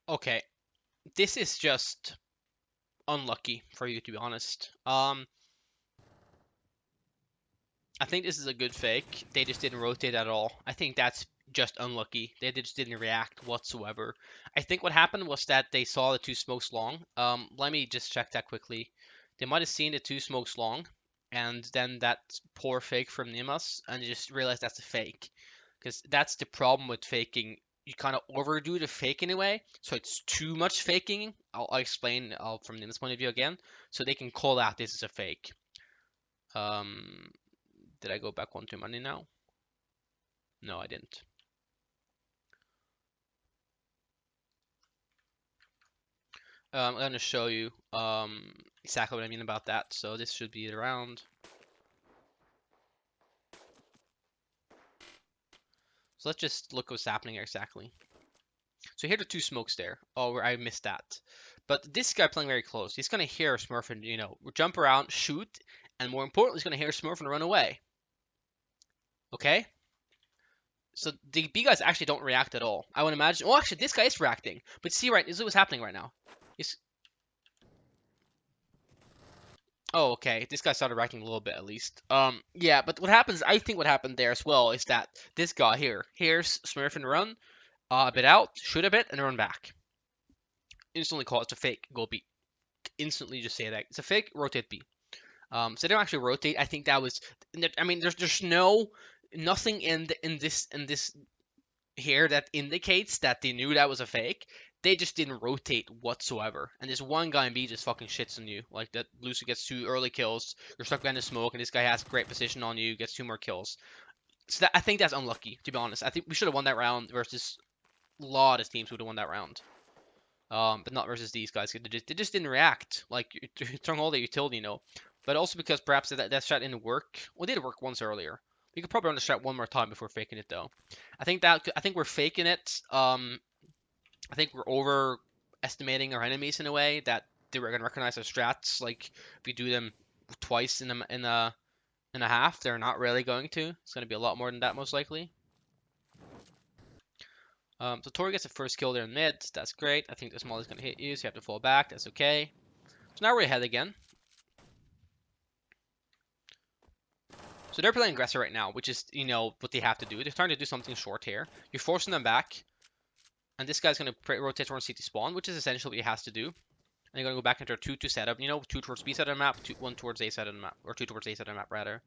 Okay, this is just unlucky for you, to be honest. I think this is a good fake. They just didn't rotate at all. I think that's just unlucky. They just didn't react whatsoever. I think what happened was that they saw the two smokes long. Let me just check that quickly. They might have seen the two smokes long, and then that poor fake from Nimas, and they just realized that's a fake. Because that's the problem with faking. You kind of overdo the fake in a way, so it's too much faking. I'll explain from Nimas' point of view again, so they can call out this is a fake. Did I go back onto money now? No, I didn't. I'm going to show you exactly what I mean about that. So this should be around. So let's just look what's happening here exactly. So here are the two smokes there. Oh, I missed that. But this guy playing very close. He's going to hear Smurf and, you know, jump around, shoot, and more importantly, he's going to hear Smurf and run away. Okay? So the B guys actually don't react at all. I would imagine. Oh, actually, this guy is reacting. But see, right, this is what's happening right now. He's... Oh, okay. This guy started reacting a little bit at least. Yeah, but what happens? I think what happened there as well is that this guy here hears Smurf and run, a bit out, shoot a bit, and run back. Instantly call it a fake. Go B. Instantly just say that it's a fake. Rotate B. So they don't actually rotate. I think that was. I mean, there's nothing in this here that indicates that they knew that was a fake. They just didn't rotate whatsoever. And this one guy in B just fucking shits on you. Like that Lucy gets 2 early kills, you're stuck behind the smoke, and this guy has great position on you, gets 2 more kills. So I think that's unlucky, to be honest. I think we should have won that round versus a lot of teams would have won that round. But not versus these guys. They just didn't react. Like, throwing all the utility, you know. But also because perhaps that strat didn't work. Well, it did work once earlier. We could probably run the strat one more time before faking it, though. I think we're faking it. I think we're overestimating our enemies in a way that they were gonna recognize our strats. Like if we do them twice in a half, they're not really going to. It's gonna be a lot more than that most likely. So Tori gets the first kill there in mid. That's great. I think the small is gonna hit you, so you have to fall back. That's okay. So now we're ahead again. So they're playing aggressor right now, which is, you know, what they have to do. They're trying to do something short here. You're forcing them back. And this guy's going to rotate towards CT spawn, which is essentially what he has to do. And you're going to go back into a 2-2 setup. You know, 2 towards B side of the map, 1 towards A side of the map. Or 2 towards A side of the map, rather.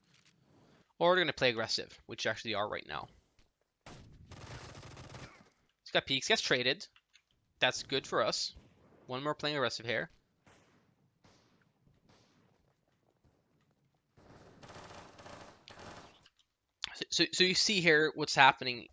Or they're going to play aggressive, which actually are right now. This guy peeks, gets traded. That's good for us. One more playing aggressive here. So you see here what's happening.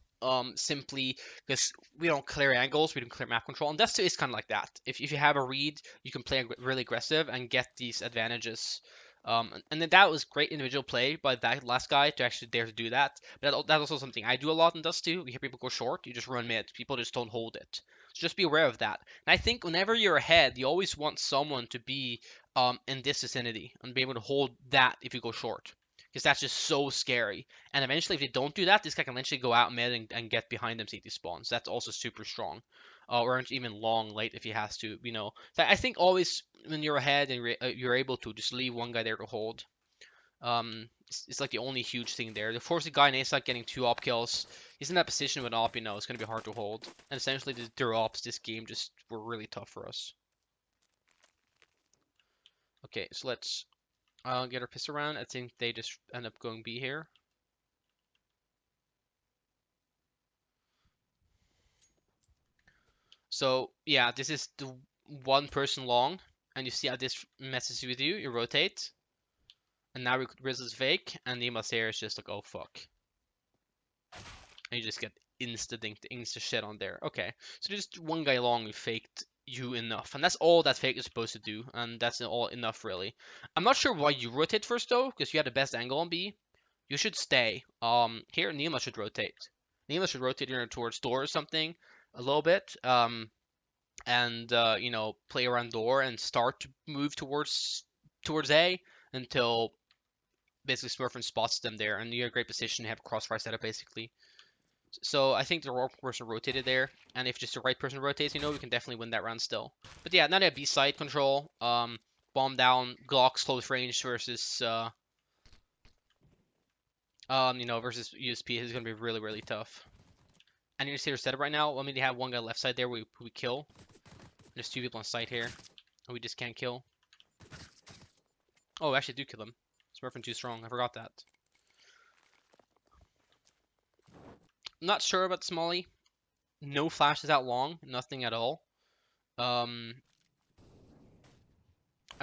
Simply because we don't clear angles, we don't clear map control, and Dust 2 is kind of like that. If you have a read, you can play really aggressive and get these advantages. And then that was great individual play by that last guy to actually dare to do that. But that's also something I do a lot in Dust 2. We hear people go short, you just run mid. People just don't hold it. So just be aware of that. And I think whenever you're ahead, you always want someone to be in this vicinity and be able to hold that if you go short. Because that's just so scary. And eventually, if they don't do that, this guy can eventually go out mid and get behind them CT spawns. That's also super strong. Or even long late if he has to, you know. So I think always when you're ahead and you're able to just leave one guy there to hold. It's like the only huge thing there. The force the guy in A-side getting 2 op kills. He's in that position with op, you know, it's going to be hard to hold. And essentially, their ops this game just were really tough for us. Okay, so let's get our pistol around. I think they just end up going B here. So, yeah, this is the one person long. And you see how this messes with you. You rotate. And now Rizzle's fake. And Nima's here is just like, oh, fuck. And you just get insta shit on there. Okay, so just one guy long who faked you enough, and that's all that fake is supposed to do, and that's all enough really. I'm not sure why you rotate first though, because you had the best angle on B. You should stay. Here Nima should rotate. Nima should rotate here towards door or something a little bit. And you know, play around door and start to move towards A until basically Smurfin spots them there, and you're in a great position to have a crossfire setup basically. So I think the wrong person rotated there, and if just the right person rotates, you know, we can definitely win that round still. But yeah, now they have B side control, bomb down, Glock's close range versus, you know, versus USP is gonna be really, really tough. And you see their setup right now. I mean, they have one guy left side there who we kill. There's 2 people on site here, and we just can't kill. Oh, we actually do kill them. Smurfing too strong. I forgot that. I'm not sure about Smalley. No flashes out long, nothing at all. I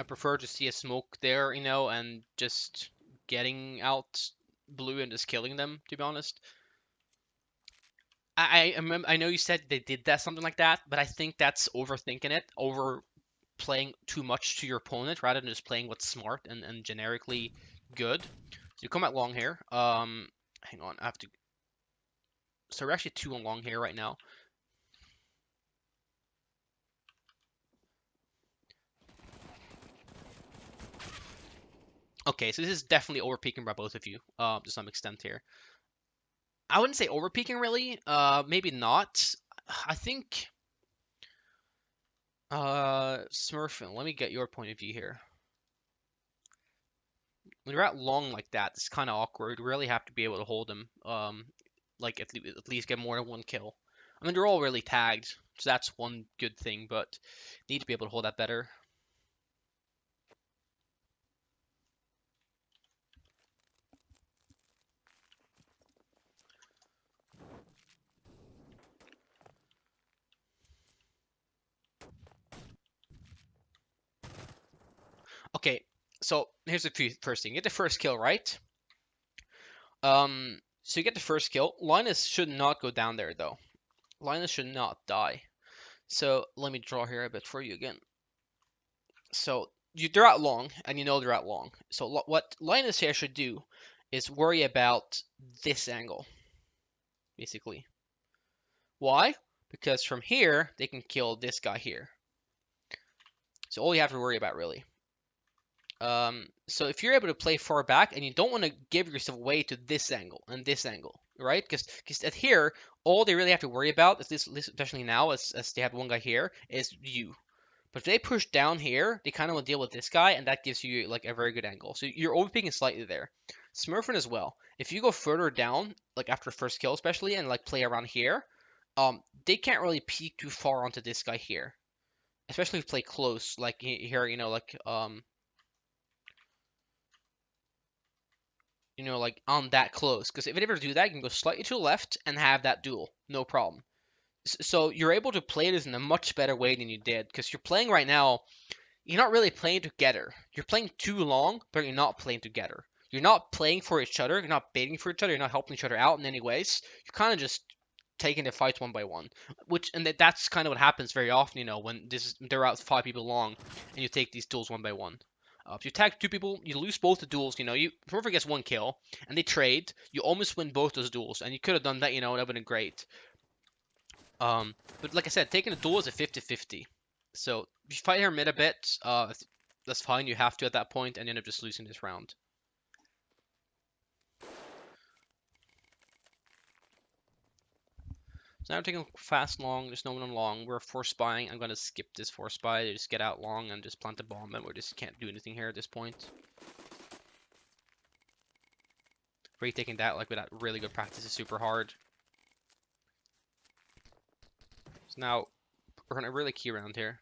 prefer to see a smoke there, you know, and just getting out blue and just killing them, to be honest. I know you said they did that, something like that, but I think that's overthinking it, over playing too much to your opponent rather than just playing what's smart and generically good. So you come out long here. Hang on, I have to. So we're actually 2 on long here right now. Okay, so this is definitely overpeaking by both of you, to some extent here. I wouldn't say overpeaking really. Maybe not. I think. Smurfin, let me get your point of view here. When you're at long like that, it's kind of awkward. You really have to be able to hold them. Like at least get more than 1 kill. I mean, they're all really tagged, so that's one good thing, but need to be able to hold that better. Okay, so here's the first thing. You get the first kill, right? So you get the first kill. Linus should not go down there, though. Linus should not die. So let me draw here a bit for you again. So they're out long, and you know they're out long. So what Linus here should do is worry about this angle, basically. Why? Because from here, they can kill this guy here. So all you have to worry about, really. So if you're able to play far back and you don't want to give yourself away to this angle and this angle, right? Because at here, all they really have to worry about, especially now, as they have one guy here, is you. But if they push down here, they kind of will deal with this guy, and that gives you like a very good angle. So you're overpeaking slightly there. Smurfing as well. If you go further down, like after first kill especially, and like play around here, they can't really peek too far onto this guy here. Especially if you play close, like here, you know, like on that close. Because if they ever do that, you can go slightly to the left and have that duel, no problem. So you're able to play this in a much better way than you did, because you're playing right now. You're not really playing together. You're playing too long, but you're not playing together. You're not playing for each other. You're not baiting for each other. You're not helping each other out in any ways. You're kind of just taking the fights one by one, and that's kind of what happens very often. You know, when they're out 5 people long, and you take these duels one by one. If you tag 2 people, you lose both the duels. You know, whoever gets 1 kill, and they trade, you almost win both those duels, and you could have done that. You know, that would have been great. But like I said, taking a duel is a 50-50. So if you fight her mid a bit, that's fine. You have to at that point, and you end up just losing this round. So now we're taking fast long. There's no one on long. We're force spying. I'm gonna skip this force spy. They just get out long and just plant a bomb, and we just can't do anything here at this point. retaking that like with that really good practice is super hard. So now we're gonna really key around here.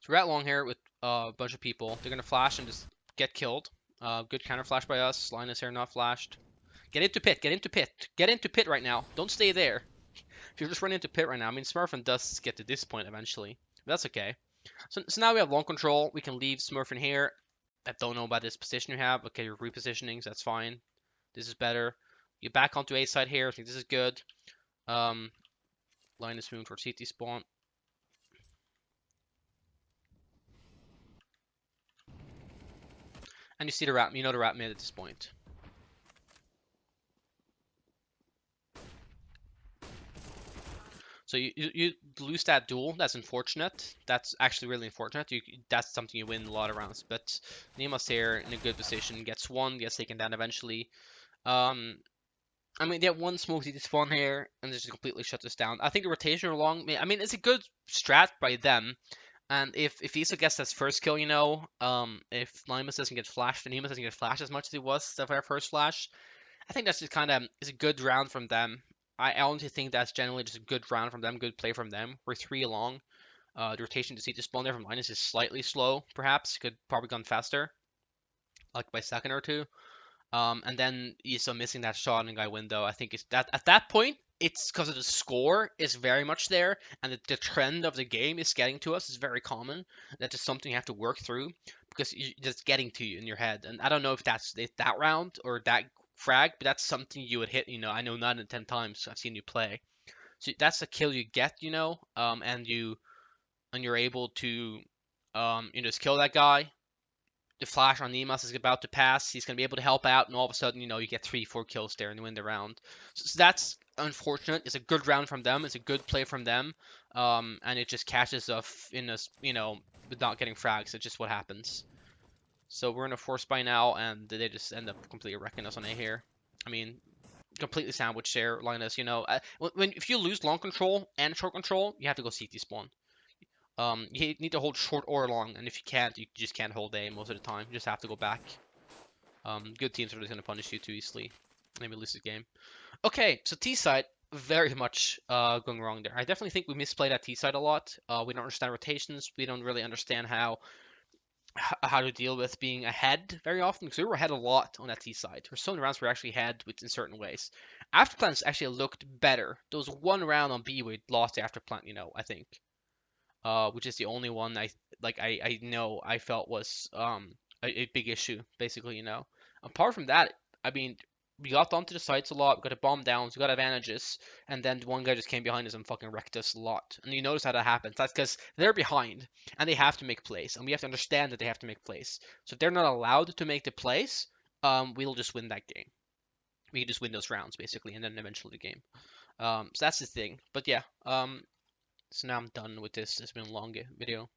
So we're at long here with a bunch of people. They're gonna flash and just get killed. Good counter flash by us. Linus here not flashed. Get into pit. Get into pit. Get into pit right now. Don't stay there. If you're just running into pit right now, I mean, Smurf and Dust get to this point eventually. But that's okay. So now we have long control. We can leave Smurf in here. I don't know about this position you have. Okay, you're repositioning, so that's fine. This is better. You back onto A side here. I think this is good. Linus moving towards CT spawn. And you see the rat. You know the rat mid at this point. So you lose that duel. That's unfortunate. That's actually really unfortunate. That's something you win a lot of rounds. But Nemas here in a good position. Gets one. Gets taken down eventually. I mean, they have one smoke CT spawn here, and just completely shut this down. I think the rotation along. I mean, it's a good strat by them. And if Isa gets that first kill, you know, if Limus doesn't get flashed and Nemas doesn't get flashed as much as he was the very first flash, I think that's just kind of is a good round from them. I honestly think that's generally just a good round from them, good play from them. We're 3 along. The rotation to see the spawn there from Linus is slightly slow, perhaps. Could probably gone faster, like by a second or two. And then Isa missing that shot and guy window. I think it's that at that point, it's because of the score is very much there, and the trend of the game is getting to us. Is very common. That's just something you have to work through because it's getting to you in your head. And I don't know if that's that round or that frag, but that's something you would hit. You know, I know 9 in 10 times I've seen you play. So that's a kill you get. You know, and you're able to just kill that guy. The flash on Nemas is about to pass. He's going to be able to help out, and all of a sudden, you know, you get 3-4 kills there and win the round. So that's unfortunate. It's a good round from them. It's a good play from them. And it just catches us in us, you know, with not getting frags. It's just what happens. So we're in a force by now, and they just end up completely wrecking us on A here. I mean, completely sandwiched there, Linus. You know, if you lose long control and short control, you have to go CT spawn. You need to hold short or long, and if you can't, you just can't hold A most of the time. You just have to go back. Good teams are just going to punish you too easily. Maybe lose the game. Okay, so T side, very much going wrong there. I definitely think we misplayed at T side a lot. We don't understand rotations. We don't really understand how to deal with being ahead very often, because we were ahead a lot on that T side. There were some rounds we were actually ahead in certain ways. Afterplants actually looked better. There was one round on B we lost the afterplant, you know, I think. Which is the only one I know I felt was a big issue, basically, you know. Apart from that, I mean, we got onto the sites a lot, we got a bomb downs, we got advantages, and then one guy just came behind us and fucking wrecked us a lot. And you notice how that happens. That's because they're behind, and they have to make plays, and we have to understand that they have to make plays. So if they're not allowed to make the plays, we'll just win that game. We can just win those rounds, basically, and then eventually the game. So that's the thing. But yeah, so now I'm done with this. It's been a long video.